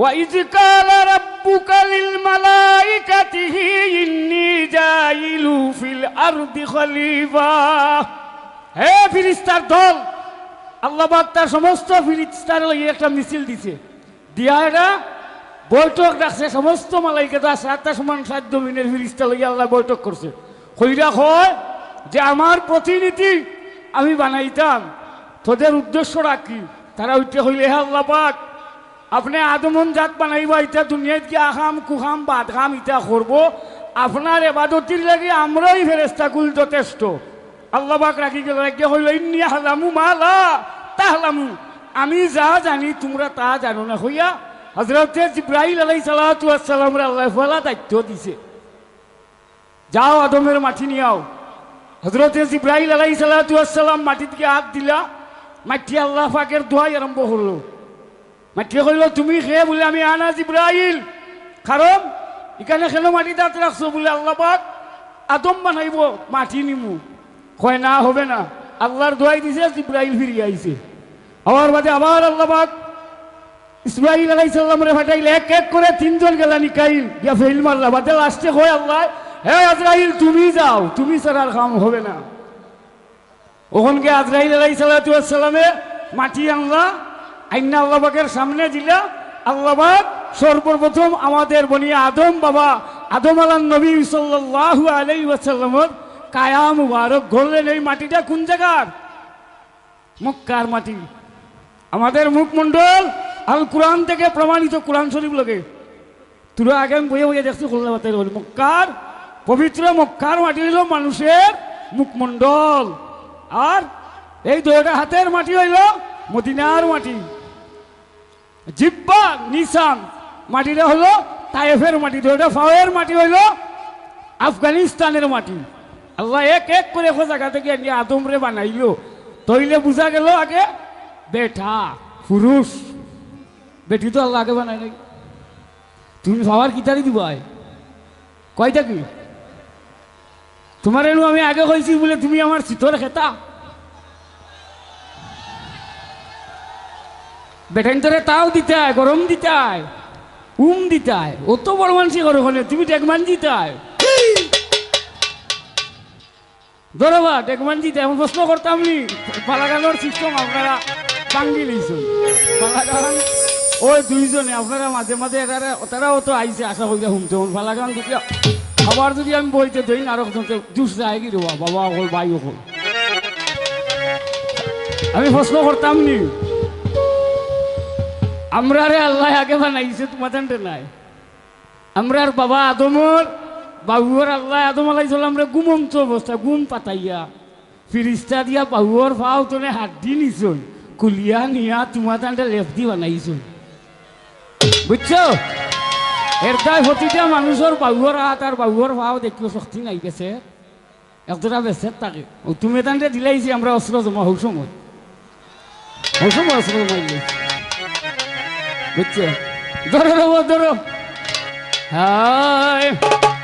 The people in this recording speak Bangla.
وَإِذْ قَالَ رَبُّكَ لِلْمَلَائِكَةِ إِنِّي جَاعِلٌ فِي الْأَرْضِ خَلِيفَةً। হে ফেরেশতার দল, আল্লাহ পাক তার সমস্ত ফেরেশতার লইয়া একটা মিছিল দিছে, দিয়া এটা বৈঠক রাখছে। সমস্ত মালাইকাটা 7টা সমান 7 জমিনের ফেরেশতা লইয়া আল্লাহ বৈঠক করছে। কইরা হয় যে আমার প্রতিনিধি আমি বানাইতাম, তোদের উদ্দেশ্যটা কি? তারা উঠে হইলে, হে আল্লাহ পাক, আপনি আদমন জাত বানাইবা, ইটা দুনিয়াত কি আখাম কুখাম বাদ খাম ইটা করবো, আপনার এবাদতির লাগি আমরাই ফেরেশতা কুল যথেষ্ট। আল্লাহ পাক রাখি গেল, একে হইল ইন্নী আলামু মা লা তা'লামু, আমি যা জানি তোমরা তা জানো না। হইয়া হযরত জিবরাইল আলাইহিস সালাতু ওয়াস সালাম রে আল্লাহ ফলা দায়িত্ব দিছে, যাও আদমের মাটি নিয়ে আও। হযরত জিবরাইল আলাইহিস সালাতু ওয়াস সালাম মাটি থেকে হাত দিলা, মাটি আল্লাহ পাকের দোয়াই আরম্ভ করলো। মাটি কইল, তুমি খেয়ে বলে আমি আনা জিবরাইল, কারণ এখানে কেন মাটি দাঁত রাখছো? বলে আল্লাহ পাক আদম বানাইব, মাটি নিমু। কয় না, হবে না। আল্লাহর দোয়াই দিছে, জিবরাইল ফিরিয়ে আইছে। আবার বাদে আবার আল্লাহ পাক ইসমাইল আলাইহিস সালাম রে ফাটাইলে, এক এক করে 3 জন গেলা নিকাইল গিয়া ফেল মারলা। বাদে লাস্টে কয় আল্লাহ, হে আজরাইল তুমি যাও, তুমি ছাড়া আর কাম হবে না। ওখানকে আজরাইল আলাইহিস সালাতু ওয়াস সালামে মাটি আনলা, আইনা আল্লাহ পাকের সামনে দিলা। আল্লাহ পাক সর্বপ্রথম আমাদের বনি আদম বাবা আদম আলান নবী সাল্লাল্লাহু আলাইহি ওয়াসাল্লামের কায়া মুবারক গড়লেন। এই মাটিটা কোন জায়গার? মক্কার মাটি। আমাদের মুখমণ্ডল আল কোরআন থেকে প্রমাণিত, কোরআন শরীফ লাগে। তোরা আগে আমি বইয়ে বইয়ে দেখছি, খুলনা বাতাই বলি মক্কার পবিত্র মক্কার মাটি হইল মানুষের মুখমণ্ডল, আর এই দুইটা হাতের মাটি হইল মদিনার মাটি। জিব্বা নিসান মাটিটা হলো তায়েফের মাটি, দুইটা ফাওয়ের মাটি হইল আফগানিস্তানের মাটি। আল্লাহ এক এক করে জায়গা থেকে আদম রে বানাইল। তইলে বুঝা গেল আগে বেটা পুরুষ, বেটি তো আল্লাহ আগে বানাই নাই। তুমি ভাবার কিতারি দিব কয়টা কি তোমার এনু আমি আগে কইছি বলে তুমি আমার চিতর খেতা বেটাইন তোরে তাও দিতে হয়, গরম দিতে হয়, দিতে হয়। অত বড় মানুষ করো হলে তুমি টেকমান দিতে হয়, ধরবা টেকমান দিতে। এমন প্রশ্ন করতাম নি, পালাগানোর সিস্টেম আপনারা ভাঙ্গি লইছ। পালাগান ওই 2 জনে আপনারা মাঝে মাঝে তারাও তো আইসে আশা করি শুনতে পালাগান যদি আবার যদি আমি বইতে ধরি আরো জুস যায় কি রে বাবা হল ভাই হল। আমি প্রশ্ন করতাম নি, আমরা রে আল্লাহ আগে বানাইছে তোমাদের নাই। আমরার বাবা আদমর বাবুর আল্লাহ আদম আলাইহিসসালাম রে ঘুমন্ত অবস্থা ঘুম পাতাইয়া ফিরিস্তা দিয়া বাবুর ফাও তোনে হাড্ডি নিছন কুলিয়া নিয়া তোমাদের লেফদি বানাইছন, বুঝছো? এর তাই প্রতিটা মানুষের বাবুর হাত আর বাবুর ফাও দেখিও শক্তি নাই গেছে, একজোড়া বেছে তাকে তুমি তান্ডে দিলাইছি আমরা অস্ত্র জমা হৌ সময় অস্ত্র জমা, বুঝছো? ধরো ধরো হায়